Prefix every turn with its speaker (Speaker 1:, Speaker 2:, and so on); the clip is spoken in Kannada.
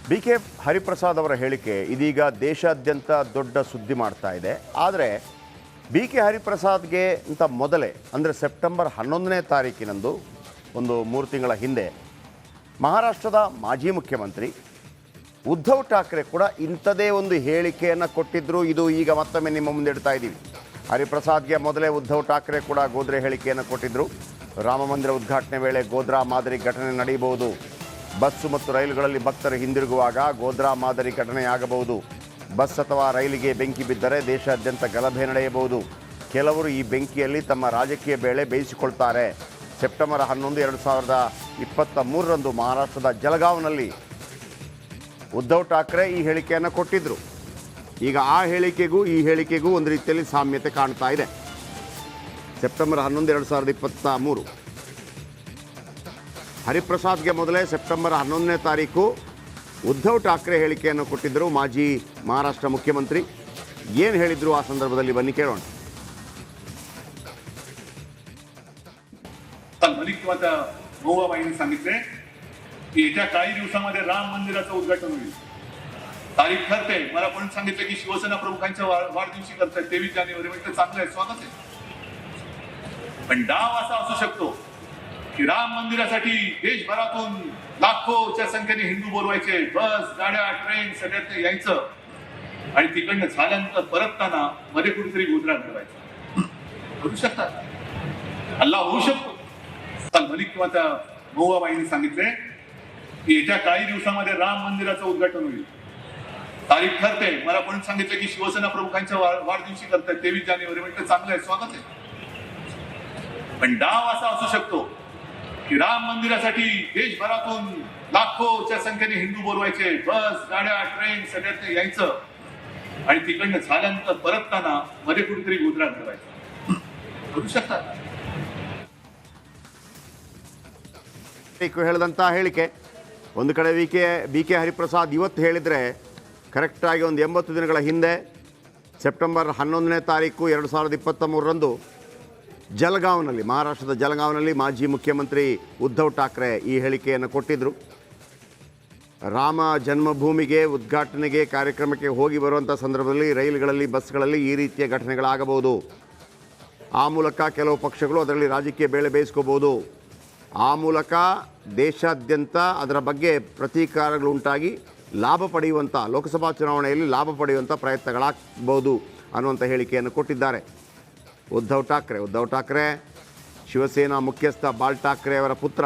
Speaker 1: ಬಿ.ಕೆ. ಹರಿಪ್ರಸಾದ್ ಅವರ ಹೇಳಿಕೆ ಇದೀಗ ದೇಶಾದ್ಯಂತ ದೊಡ್ಡ ಸುದ್ದಿ ಮಾಡ್ತಾ ಇದೆ. ಆದರೆ ಬಿ.ಕೆ. ಹರಿಪ್ರಸಾದ್ಗೆ ಅಂತ ಮೊದಲೇ ಅಂದರೆ ಸೆಪ್ಟೆಂಬರ್ 11ನೇ ತಾರೀಕಿನಂದು ಒಂದು 3 ತಿಂಗಳ ಹಿಂದೆ ಮಹಾರಾಷ್ಟ್ರದ ಮಾಜಿ ಮುಖ್ಯಮಂತ್ರಿ ಉದ್ಧವ್ ಠಾಕ್ರೆ ಕೂಡ ಇಂಥದೇ ಒಂದು ಹೇಳಿಕೆಯನ್ನು ಕೊಟ್ಟಿದ್ದರು. ಇದು ಈಗ ಮತ್ತೊಮ್ಮೆ ನಿಮ್ಮ ಮುಂದೆ ಇಡ್ತಾ ಇದ್ದೀವಿ. ಹರಿಪ್ರಸಾದ್ಗೆ ಮೊದಲೇ ಉದ್ಧವ್ ಠಾಕ್ರೆ ಕೂಡ ಗೋದ್ರೆ ಹೇಳಿಕೆಯನ್ನು ಕೊಟ್ಟಿದ್ದರು. ರಾಮ ಮಂದಿರ ಉದ್ಘಾಟನೆ ವೇಳೆ ಗೋಧ್ರಾ ಮಾದರಿ ಘಟನೆ ನಡೆಯಬಹುದು, ಬಸ್ಸು ಮತ್ತು ರೈಲುಗಳಲ್ಲಿ ಭಕ್ತರು ಹಿಂದಿರುಗುವಾಗ ಗೋಧ್ರಾ ಮಾದರಿ ಘಟನೆಯಾಗಬಹುದು, ಬಸ್ ಅಥವಾ ರೈಲಿಗೆ ಬೆಂಕಿ ಬಿದ್ದರೆ ದೇಶಾದ್ಯಂತ ಗಲಭೆ ನಡೆಯಬಹುದು, ಕೆಲವರು ಈ ಬೆಂಕಿಯಲ್ಲಿ ತಮ್ಮ ರಾಜಕೀಯ ಬೇಳೆ ಬೇಯಿಸಿಕೊಳ್ತಾರೆ. ಸೆಪ್ಟೆಂಬರ್ 11, 2023ರಂದು ಮಹಾರಾಷ್ಟ್ರದ ಜಲಗಾವ್ನಲ್ಲಿ ಉದ್ಧವ್ ಠಾಕ್ರೆ ಈ ಹೇಳಿಕೆಯನ್ನು ಕೊಟ್ಟಿದ್ದರು. ಈಗ ಆ ಹೇಳಿಕೆಗೂ ಈ ಹೇಳಿಕೆಗೂ ಒಂದು ರೀತಿಯಲ್ಲಿ ಸಾಮ್ಯತೆ ಕಾಣ್ತಾ ಇದೆ. ಸೆಪ್ಟೆಂಬರ್ 11, 2023 ಹರಿಪ್ರಸಾದ್ಗೆ ಮೊದಲೇ ಸೆಪ್ಟೆಂಬರ್ 11ನೇ ತಾರೀಕು ಉದ್ಧವ್ ಠಾಕ್ರೆ ಹೇಳಿಕೆಯನ್ನು ಕೊಟ್ಟಿದ್ದರು. ಮಾಜಿ ಮಹಾರಾಷ್ಟ್ರ ಮುಖ್ಯಮಂತ್ರಿ ಏನು ಹೇಳಿದ್ರು ಆ ಸಂದರ್ಭದಲ್ಲಿ ಬನ್ನಿ ಕೇಳೋಣ.
Speaker 2: महत्वाचा भाऊबाईंनी सांगितले की येत्या काही दिवसांमध्ये राम मंदिराचं उद्घाटन होईल. तारीख ठरते. मला पण सांगितलं की शिवसेना प्रमुखांच्या वाढदिवशी करतायत 23 जानेवारी. म्हणजे चांगलं आहे, स्वागत आहे. पण डाव असा असू शकतो की राम मंदिरासाठी देशभरातून लाखोच्या संख्येने हिंदू बोलवायचे, बस गाड्या ट्रेन सगळ्यात यायचं आणि तिकडनं झाल्यानंतर परतताना मध्ये कुठेतरी गोधरा ठेवायचा. करू शकतात, हल्ला होऊ शकतो. काल मलिक किंवा त्या भाऊबाईंनी सांगितले की येत्या काही दिवसांमध्ये राम मंदिराचं उद्घाटन होईल. तारीख ठरते. मला पण सांगितलं की शिवसेना प्रमुखांच्या वाढदिवशी करतायत 23 जानेवारी. म्हणजे चांगलं आहे, स्वागत आहे. पण डाव असा असू शकतो की राम मंदिरासाठी देशभरातून लाखोच्या संख्येने हिंदू बोलवायचे, बस गाड्या ट्रेन सगळ्यात यायचं आणि तिकडनं झाल्यानंतर परतताना मध्ये कुठेतरी गोधरा ठेवायचा. करू शकतात.
Speaker 1: ಹೇಳಿದಂಥ ಹೇಳಿಕೆ ಒಂದು ಕಡೆ ಬಿ.ಕೆ. ಹರಿಪ್ರಸಾದ್ ಇವತ್ತು ಹೇಳಿದರೆ ಕರೆಕ್ಟಾಗಿ ಒಂದು 80 ದಿನಗಳ ಹಿಂದೆ ಸೆಪ್ಟೆಂಬರ್ 11ನೇ ತಾರೀಕು 2023ರಂದು ಜಲಗಾವ್ನಲ್ಲಿ, ಮಹಾರಾಷ್ಟ್ರದ ಜಲಗಾವ್ನಲ್ಲಿ ಮಾಜಿ ಮುಖ್ಯಮಂತ್ರಿ ಉದ್ಧವ್ ಠಾಕ್ರೆ ಈ ಹೇಳಿಕೆಯನ್ನು ಕೊಟ್ಟಿದ್ದರು. ರಾಮ ಜನ್ಮಭೂಮಿಗೆ ಉದ್ಘಾಟನೆಗೆ ಕಾರ್ಯಕ್ರಮಕ್ಕೆ ಹೋಗಿ ಬರುವಂಥ ಸಂದರ್ಭದಲ್ಲಿ ರೈಲುಗಳಲ್ಲಿ ಬಸ್ಗಳಲ್ಲಿ ಈ ರೀತಿಯ ಘಟನೆಗಳಾಗಬಹುದು. ಆ ಮೂಲಕ ಕೆಲವು ಪಕ್ಷಗಳು ಅದರಲ್ಲಿ ರಾಜಕೀಯ ಬೇಳೆ ಬೇಯಿಸ್ಕೋಬೋದು. ಆ ಮೂಲಕ ದೇಶಾದ್ಯಂತ ಅದರ ಬಗ್ಗೆ ಪ್ರತೀಕಾರಗಳುಂಟಾಗಿ ಲಾಭ ಪಡೆಯುವಂಥ, ಲೋಕಸಭಾ ಚುನಾವಣೆಯಲ್ಲಿ ಲಾಭ ಪಡೆಯುವಂಥ ಪ್ರಯತ್ನಗಳಾಗಬಹುದು ಅನ್ನುವಂಥ ಹೇಳಿಕೆಯನ್ನು ಕೊಟ್ಟಿದ್ದಾರೆ ಉದ್ಧವ್ ಠಾಕ್ರೆ. ಶಿವಸೇನಾ ಮುಖ್ಯಸ್ಥ ಬಾಲ್ ಠಾಕ್ರೆ ಅವರ ಪುತ್ರ